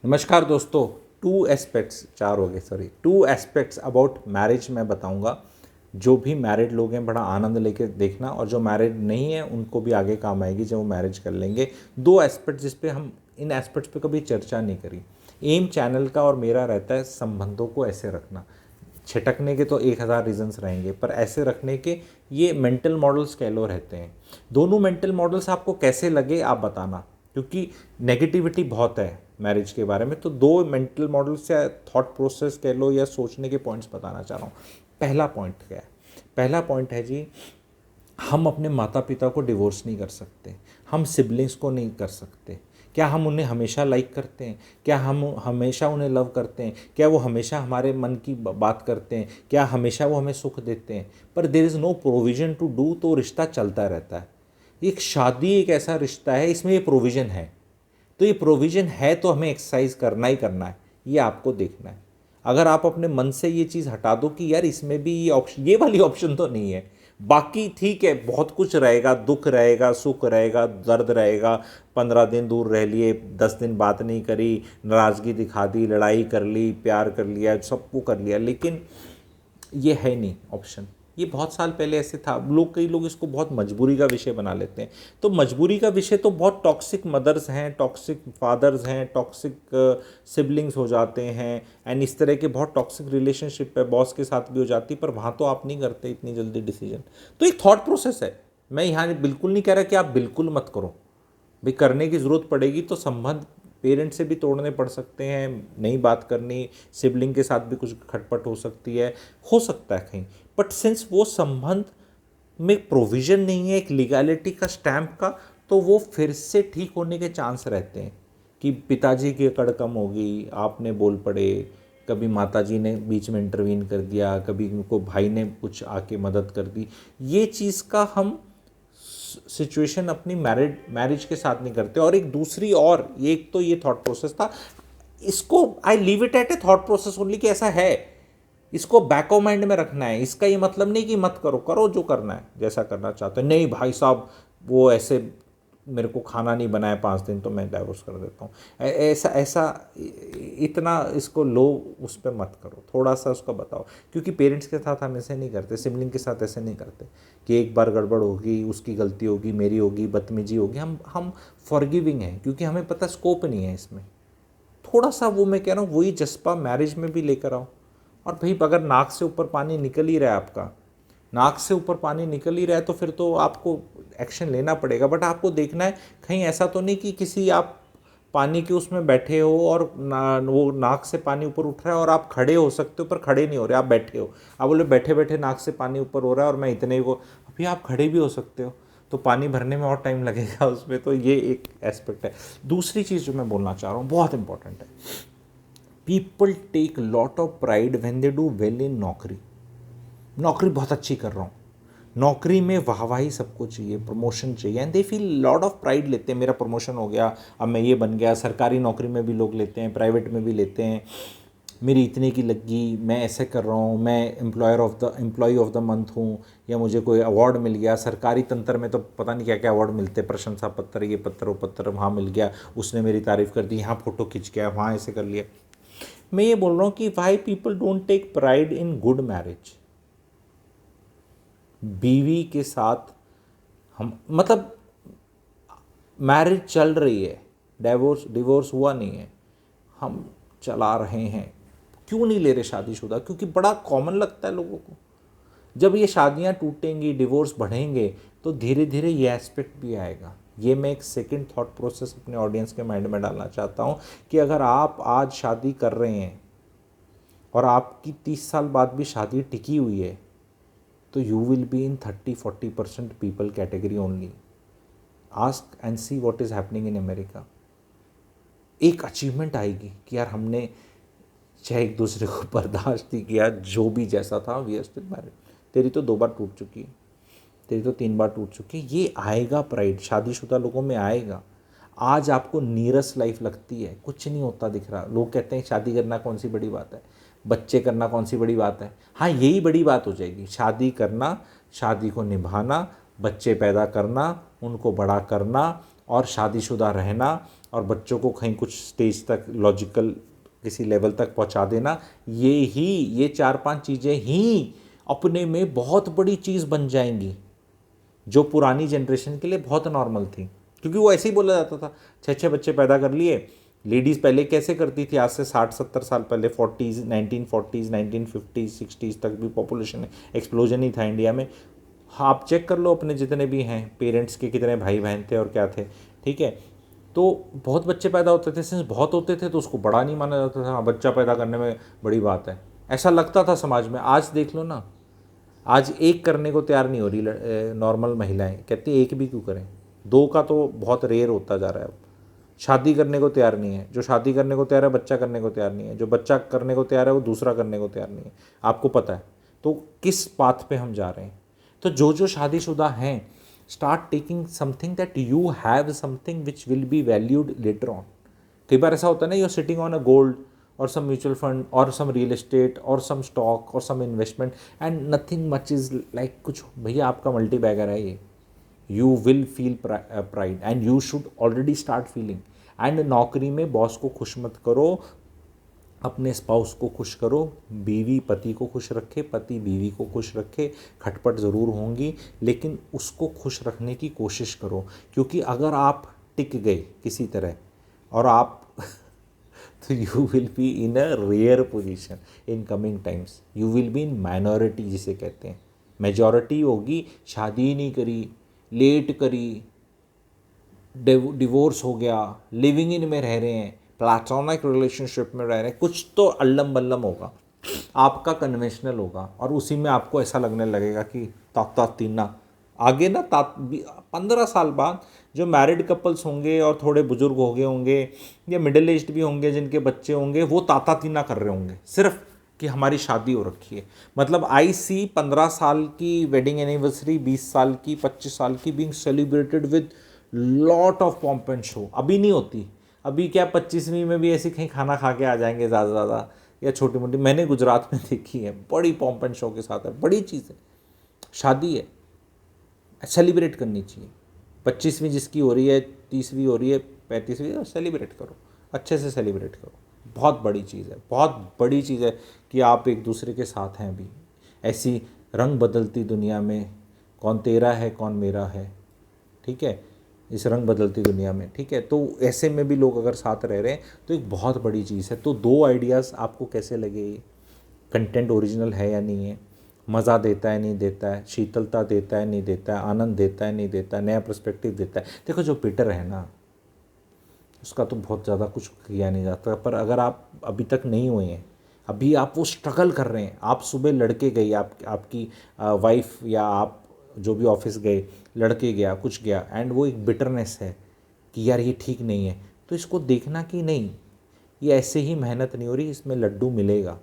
नमस्कार दोस्तों। Two aspects about marriage मैं बताऊंगा। जो भी मैरिड लोग हैं बड़ा आनंद लेके देखना, और जो मैरिड नहीं है उनको भी आगे काम आएगी जब वो मैरिज कर लेंगे। दो एस्पेक्ट्स जिस पे हम इन एस्पेक्ट्स पे कभी चर्चा नहीं करी। एम चैनल का और मेरा रहता है संबंधों को ऐसे रखना। छिटकने के तो 1000 रीजंस रहेंगे, पर ऐसे रखने के ये मेंटल मॉडल्स कह लो रहते हैं। दोनों मेंटल मॉडल्स आपको कैसे लगे आप बताना, क्योंकि नेगेटिविटी बहुत है मैरिज के बारे में। तो दो मेंटल मॉडल्स या थॉट प्रोसेस कह लो या सोचने के पॉइंट्स बताना चाह रहा हूँ। पहला पॉइंट क्या है? पहला पॉइंट है जी, हम अपने माता पिता को डिवोर्स नहीं कर सकते, हम सिबलिंग्स को नहीं कर सकते। क्या हम उन्हें हमेशा लाइक करते हैं? क्या हम हमेशा उन्हें लव करते हैं? क्या वो हमेशा हमारे मन की बात करते हैं? क्या हमेशा वो हमें सुख देते हैं? पर there is no provision to do, तो रिश्ता चलता रहता है। एक शादी एक ऐसा रिश्ता है, इसमें ये प्रोविज़न है। तो ये प्रोविज़न है तो हमें एक्सरसाइज करना ही करना है, ये आपको देखना है। अगर आप अपने मन से ये चीज़ हटा दो कि यार इसमें भी ये ऑप्शन, ये वाली ऑप्शन तो नहीं है, बाकी ठीक है, बहुत कुछ रहेगा, दुख रहेगा, सुख रहेगा, दर्द रहेगा, 15 दिन दूर रह लिए, 10 दिन बात नहीं करी, नाराज़गी दिखा दी, लड़ाई कर ली, प्यार कर लिया, सबको कर लिया, लेकिन ये है नहीं ऑप्शन। ये बहुत साल पहले ऐसे था। कई लोग इसको बहुत मजबूरी का विषय बना लेते हैं। तो मजबूरी का विषय तो बहुत टॉक्सिक मदर्स हैं, टॉक्सिक फादर्स हैं, टॉक्सिक सिबलिंग्स हो जाते हैं, एंड इस तरह के बहुत टॉक्सिक रिलेशनशिप है, बॉस के साथ भी हो जाती, पर वहाँ तो आप नहीं करते इतनी जल्दी डिसीजन। तो एक थॉट प्रोसेस है। मैं यहाँ बिल्कुल नहीं कह रहा कि आप बिल्कुल मत करो, भाई करने की ज़रूरत पड़ेगी तो संबंध पेरेंट से भी तोड़ने पड़ सकते हैं, नहीं बात करनी, सिबलिंग के साथ भी कुछ खटपट हो सकता है कहीं। बट सिंस वो संबंध में प्रोविज़न नहीं है एक लीगैलिटी का, स्टैम्प का, तो वो फिर से ठीक होने के चांस रहते हैं कि पिताजी की अकड़ कम होगी, आपने बोल पड़े, कभी माताजी ने बीच में इंटरवीन कर दिया, कभी उनको भाई ने कुछ आके मदद कर दी। ये चीज़ का हम सिचुएशन अपनी मैरिज के साथ नहीं करते। और एक दूसरी, और एक तो ये थॉट प्रोसेस था, इसको I leave it at A thought process only कि ऐसा है, इसको बैक ऑफ माइंड में रखना है। इसका ये मतलब नहीं कि मत करो, करो जो करना है, जैसा करना चाहते हो। नहीं भाई साहब, वो ऐसे मेरे को खाना नहीं बनाया 5 दिन तो मैं डाइवोर्स कर देता हूँ, ऐसा ऐसा इतना इसको लो उस पर मत करो, थोड़ा सा उसका बताओ। क्योंकि पेरेंट्स के साथ हम ऐसे नहीं करते, सिबलिंग के साथ ऐसे नहीं करते कि एक बार गड़बड़ होगी, उसकी गलती होगी, मेरी होगी, बदतमीजी होगी, हम फॉरगिविंग हैं, क्योंकि हमें पता स्कोप नहीं है इसमें। थोड़ा सा वो मैं कह रहा हूँ वही जज्बा मैरिज में भी लेकर आओ। और भाई अगर नाक से ऊपर पानी निकल ही रहा है, आपका नाक से ऊपर पानी निकल ही रहा है, तो फिर तो आपको एक्शन लेना पड़ेगा। बट आपको देखना है कहीं ऐसा तो नहीं कि किसी आप पानी के उसमें बैठे हो और वो नाक से पानी ऊपर उठ रहा है और आप खड़े हो सकते हो पर खड़े नहीं हो रहे, आप बैठे हो। आप बोले बैठे बैठे नाक से पानी ऊपर हो रहा है और मैं इतने को, अभी आप खड़े भी हो सकते हो, तो पानी भरने में और टाइम लगेगा उसमें। तो ये एक एस्पेक्ट है। दूसरी चीज़ जो मैं बोलना चाह रहा हूँ बहुत इंपॉर्टेंट है, people take lot of pride when they do well in नौकरी। नौकरी बहुत अच्छी कर रहा हूँ, नौकरी में वाहवाही सबको चाहिए, प्रमोशन चाहिए, and they feel lot of pride लेते हैं, मेरा प्रमोशन हो गया, अब मैं ये बन गया। सरकारी नौकरी में भी लोग लेते हैं, प्राइवेट में भी लेते हैं, मेरी इतने की लगी, मैं ऐसे कर रहा हूँ, मैं एम्प्लॉय ऑफ द मंथ हूँ, या मुझे कोई अवार्ड मिल गया। सरकारी तंत्र में तो पता नहीं क्या क्या अवार्ड मिलते हैं, प्रशंसा पत्र, ये पत्र वो पत्र, वहाँ मिल गया, उसने मेरी तारीफ़ कर दी, यहाँ फ़ोटो खींच गया, वहाँ ऐसे कर लिया। मैं ये बोल रहा हूँ कि why people don't take pride in good marriage. बीवी के साथ हम, मतलब मैरिज चल रही है, डिवोर्स हुआ नहीं है, हम चला रहे हैं, क्यों नहीं ले रहे शादीशुदा? क्योंकि बड़ा कॉमन लगता है लोगों को। जब ये शादियां टूटेंगी, डिवोर्स बढ़ेंगे, तो धीरे धीरे ये एस्पेक्ट भी आएगा। ये मैं एक सेकंड थॉट प्रोसेस अपने ऑडियंस के माइंड में डालना चाहता हूँ कि अगर आप आज शादी कर रहे हैं और आपकी 30 साल बाद भी शादी टिकी हुई है, तो you will be in 30-40% people category only. Ask and see what is happening in America. एक अचीवमेंट आएगी कि यार हमने चाहे एक दूसरे को बर्दाश्त ही किया, जो भी जैसा था, वी आर स्टिल मैरिड। तेरी तो 2 बार टूट चुकी है, तेरी तो 3 बार टूट चुकी है। ये आएगा प्राइड, शादीशुदा लोगों में आएगा। आज आपको नीरस लाइफ लगती है, कुछ नहीं होता दिख रहा। लोग कहते हैं शादी करना कौन सी बड़ी बात है, बच्चे करना कौन सी बड़ी बात है। हाँ, यही बड़ी बात हो जाएगी, शादी करना, शादी को निभाना, बच्चे पैदा करना, उनको बड़ा करना और शादीशुदा रहना और बच्चों को कहीं कुछ स्टेज तक लॉजिकल किसी लेवल तक पहुंचा देना, ये 4-5 चीज़ें ही अपने में बहुत बड़ी चीज़ बन जाएंगी, जो पुरानी जनरेशन के लिए बहुत नॉर्मल थी। क्योंकि वो ऐसे ही बोला जाता था, 6-6 बच्चे पैदा कर लिए। लेडीज़ पहले कैसे करती थी, आज से 60-70 साल पहले, 1940s 1950s 60s तक भी पॉपुलेशन एक्सप्लोजन ही था इंडिया में। हाँ, आप चेक कर लो अपने जितने भी हैं पेरेंट्स के कितने भाई बहन थे और क्या थे, ठीक है। तो बहुत बच्चे पैदा होते थे, सिंस बहुत होते थे तो उसको बड़ा नहीं माना जाता था। हाँ, बच्चा पैदा करने में बड़ी बात है, ऐसा लगता था समाज में। आज देख लो ना, आज एक करने को तैयार नहीं हो रही नॉर्मल महिलाएं, कहती एक भी क्यों करें, 2 का तो बहुत रेयर होता जा रहा है अब। शादी करने को तैयार नहीं है, जो शादी करने को तैयार है बच्चा करने को तैयार नहीं है, जो बच्चा करने को तैयार है वो दूसरा करने को तैयार नहीं है। आपको पता है तो किस पाथ पे हम जा रहे हैं। तो जो शादीशुदा हैं, start taking something that you have something which will be valued later on. कई बार ऐसा होता है ना, you are sitting on a gold और some mutual fund or some real estate or some stock or some investment and nothing much is like कुछ, भैया आपका मल्टी बैगर है ये, you will feel pride and you should already start feeling। and नौकरी में boss को खुश मत करो, अपने स्पाउस को खुश करो, बीवी पति को खुश रखे, पति बीवी को खुश रखे। खटपट ज़रूर होंगी लेकिन उसको खुश रखने की कोशिश करो, क्योंकि अगर आप टिक गए किसी तरह और आप तो you will be in a rare position in coming times. You will be in minority जिसे कहते हैं। मेजॉरिटी होगी शादी ही नहीं करी, लेट करी, डिवोर्स हो गया, लिविंग इन में रह रहे हैं, प्लेटोनिक रिलेशनशिप में रह रहे हैं, कुछ तो अल्लम बल्लम होगा। आपका कन्वेंशनल होगा और उसी में आपको ऐसा लगने लगेगा कि ताता तीना आगे ना 15 साल बाद जो मैरिड कपल्स होंगे और थोड़े बुजुर्ग हो गए होंगे या मिडिल एज्ड भी होंगे जिनके बच्चे होंगे, वो ताता तीना कर रहे होंगे सिर्फ कि हमारी शादी हो रखी है। मतलब आई सी 15 साल की वेडिंग एनिवर्सरी, 20 साल की, 25 साल की being celebrated with lot of pomp and show. अभी नहीं होती, अभी क्या 25वीं में भी ऐसे कहीं खाना खा के आ जाएंगे ज़्यादा ज़्यादा, या छोटी मोटी। मैंने गुजरात में देखी है, बड़ी पॉम्प एंड शो के साथ है, बड़ी चीज़ है, शादी है, सेलिब्रेट करनी चाहिए। 25वीं जिसकी हो रही है, 30वीं हो रही है, 35वीं, सेलिब्रेट करो, अच्छे से सेलिब्रेट करो। बहुत बड़ी चीज़ है, बहुत बड़ी चीज़ है कि आप एक दूसरे के साथ हैं। अभी ऐसी रंग बदलती दुनिया में कौन तेरा है कौन मेरा है, ठीक है, इस रंग बदलती दुनिया में, ठीक है। तो ऐसे में भी लोग अगर साथ रह रहे हैं तो एक बहुत बड़ी चीज़ है। तो 2 आइडियाज़ आपको कैसे लगे, कंटेंट ओरिजिनल है या नहीं है, मज़ा देता है नहीं देता है, शीतलता देता है नहीं देता है, आनंद देता है नहीं देता है, नया पर्सपेक्टिव देता है। देखो जो बिटर है ना, उसका तो बहुत ज़्यादा कुछ किया नहीं जाता। पर अगर आप अभी तक नहीं हुए हैं, अभी आप वो स्ट्रगल कर रहे हैं, आप सुबह लड़के गई, आपकी वाइफ या आप जो भी ऑफिस गए, लड़के गया, कुछ गया, एंड वो एक बिटरनेस है कि यार ये ठीक नहीं है, तो इसको देखना कि नहीं, ये ऐसे ही मेहनत नहीं हो रही, इसमें लड्डू मिलेगा,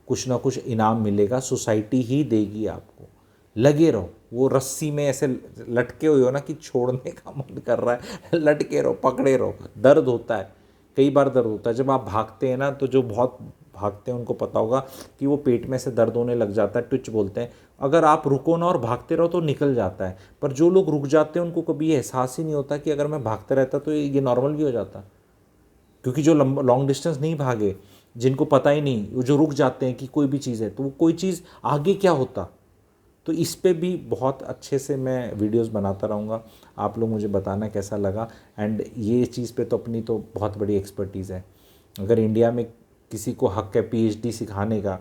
कुछ ना कुछ इनाम मिलेगा, सोसाइटी ही देगी आपको। लगे रहो, वो रस्सी में ऐसे लटके हुए हो ना कि छोड़ने का मन कर रहा है, लटके रहो, पकड़े रहो। दर्द होता है, कई बार दर्द होता है जब आप भागते हैं ना, तो जो बहुत भागते हैं उनको पता होगा कि वो पेट में से दर्द होने लग जाता है, ट्विच बोलते हैं। अगर आप रुको ना और भागते रहो तो निकल जाता है, पर जो लोग रुक जाते हैं उनको कभी एहसास ही नहीं होता कि अगर मैं भागते रहता तो ये नॉर्मल भी हो जाता। क्योंकि जो लॉन्ग डिस्टेंस नहीं भागे, जिनको पता ही नहीं, वो जो रुक जाते हैं कि कोई भी चीज़ है, तो वो कोई चीज़ आगे क्या होता। तो इस पे भी बहुत अच्छे से मैं वीडियोस बनाता रहूँगा, आप लोग मुझे बताना कैसा लगा। एंड ये चीज़ पे तो अपनी तो बहुत बड़ी एक्सपर्टीज़ है। अगर इंडिया में किसी को हक है पीएचडी सिखाने का,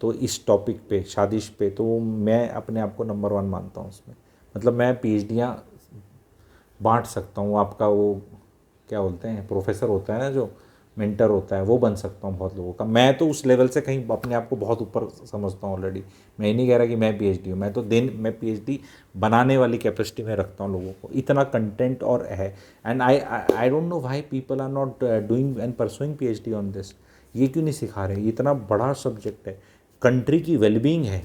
तो इस टॉपिक पे, शादिश पे, तो मैं अपने आप को नंबर 1 मानता हूँ उसमें। मतलब मैं पीएचडियाँ बांट सकता हूँ। आपका वो क्या बोलते हैं, प्रोफेसर होता है ना, जो मेंटर होता है, वो बन सकता हूँ बहुत लोगों का। मैं तो उस लेवल से कहीं अपने आप को बहुत ऊपर समझता हूँ ऑलरेडी। मैं नहीं कह रहा कि मैं पीएचडी हूँ, मैं पीएचडी बनाने वाली कैपेसिटी में रखता हूँ लोगों को, इतना कंटेंट और है। And I don't know why people are not doing and pursuing PhD on this. ये क्यों नहीं सिखा रहे, इतना बड़ा सब्जेक्ट है, कंट्री की वेलबींग है,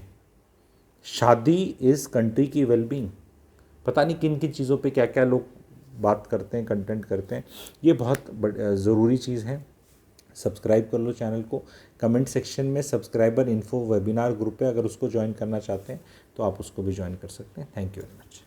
शादी इज़ कंट्री की वेलबींग। पता नहीं किन किन चीज़ों पे क्या क्या लोग बात करते हैं, कंटेंट करते हैं। ये बहुत ज़रूरी चीज़ है। सब्सक्राइब कर लो चैनल को। कमेंट सेक्शन में सब्सक्राइबर इन्फो वेबिनार ग्रुप है, अगर उसको ज्वाइन करना चाहते हैं तो आप उसको भी ज्वाइन कर सकते हैं। Thank you very much.